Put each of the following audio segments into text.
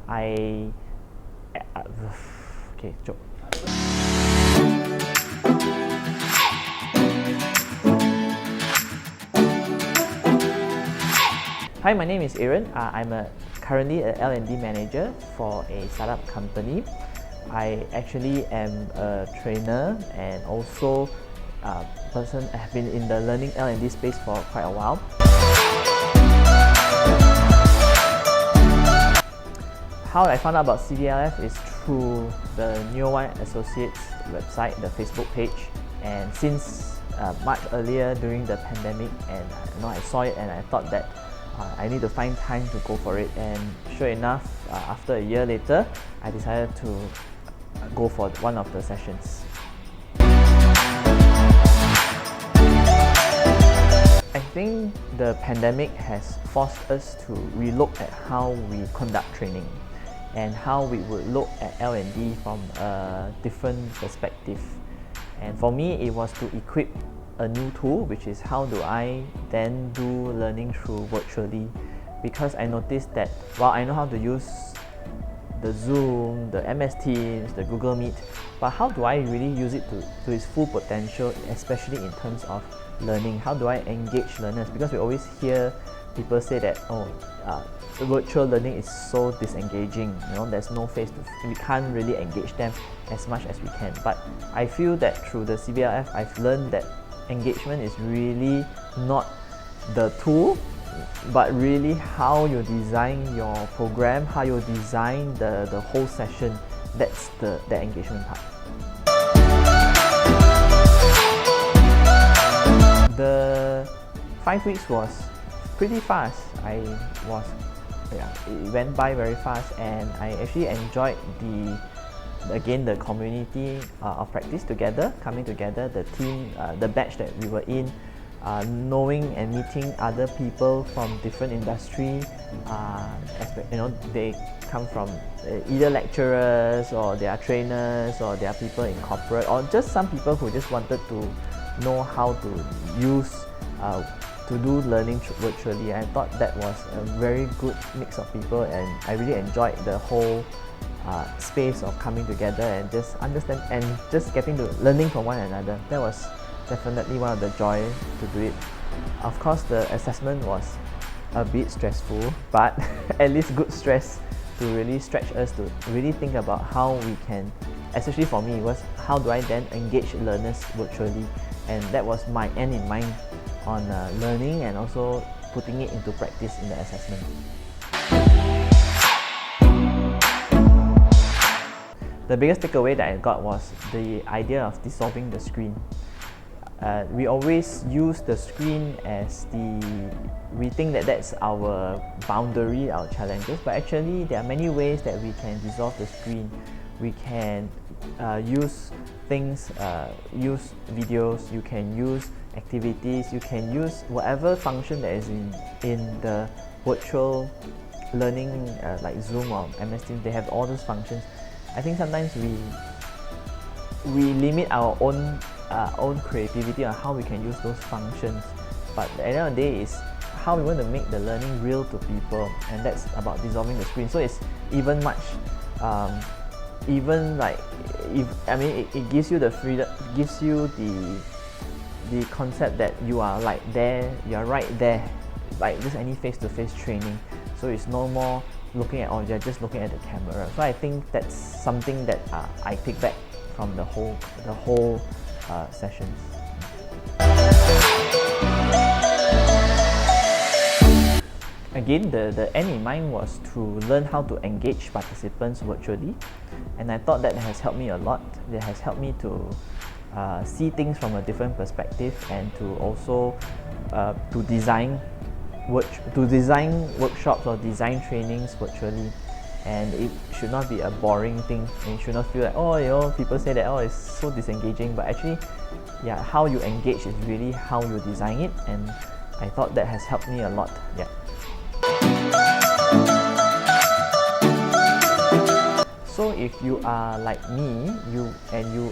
Okay, jom. Hi, my name is Aaron. I'm currentently an L&D manager for a startup company. I actually am a trainer and also a person I have been in the learning L&D space for quite a while. How I found out about CVLF is through the Neo One Associates website, the Facebook page, and since much earlier during the pandemic, and I saw it and I thought that I need to find time to go for it, and sure enough, after a year later, I decided to go for one of the sessions. I think the pandemic has forced us to relook at how we conduct training and how we would look at L&D from a different perspective. And for me, it was to equip a new tool, which is how do I then do learning through virtually, because I noticed that while I know how to use the Zoom, the MS Teams, the Google Meet, but how do I really use it to its full potential, especially in terms of learning? How do I engage learners? Because we always hear people say that, virtual learning is so disengaging, there's no we can't really engage them as much as we can. But I feel that through the CVLF, I've learned that engagement is really not the tool, but really how you design your program, how you design the whole session. That's the engagement part. The 5 weeks was pretty fast. It went by very fast, and I actually enjoyed the community of practice together, coming together, the team, the batch that we were in, knowing and meeting other people from different industry. They come from either lecturers, or they are trainers, or they are people in corporate, or just some people who just wanted to know how to use to do learning virtually. I thought that was a very good mix of people, and I really enjoyed the whole space of coming together and just understand and just getting to learning from one another. That was definitely one of the joy to do it. Of course, the assessment was a bit stressful, but at least good stress to really stretch us to really think about how we can, especially for me, was how do I then engage learners virtually, and that was my end in mind on learning and also putting it into practice in the assessment. The biggest takeaway that I got was the idea of dissolving the screen. We always use the screen as we think that that's our boundary, our challenges, but actually there are many ways that we can dissolve the screen. We can use things, use videos, you can use activities, you can use whatever function that is in the virtual learning like Zoom or MS Teams. They have all those functions. I think sometimes we limit our own creativity on how we can use those functions, but at the end of the day is how we want to make the learning real to people, and that's about dissolving the screen. So it's even much it gives you the freedom, gives you the concept that you are like there, you are right there, like just any face-to-face training. So it's no more looking at, you're just looking at the camera. So I think that's something that I take back from the whole sessions. Again, the end in mind was to learn how to engage participants virtually, and I thought that has helped me a lot. It has helped me to see things from a different perspective, and to also to design workshops or design trainings virtually. And it should not be a boring thing, and you should not feel like, people say that, it's so disengaging, but actually, how you engage is really how you design it, and I thought that has helped me a lot. So if you are like me, you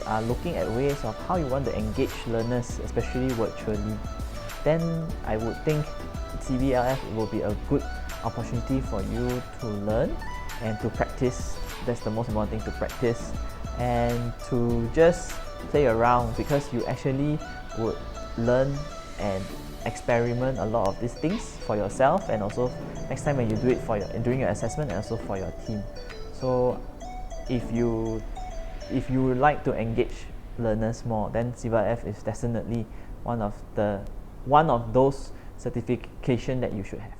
are looking at ways of how you want to engage learners, especially virtually, then I would think CVLF will be a good opportunity for you to learn and to practice. That's the most important thing, to practice and to just play around, because you actually would learn and experiment a lot of these things for yourself, and also next time when you do it for during your assessment, and also for your team. So if you would like to engage learners more, then CVLF is definitely one of those certification that you should have.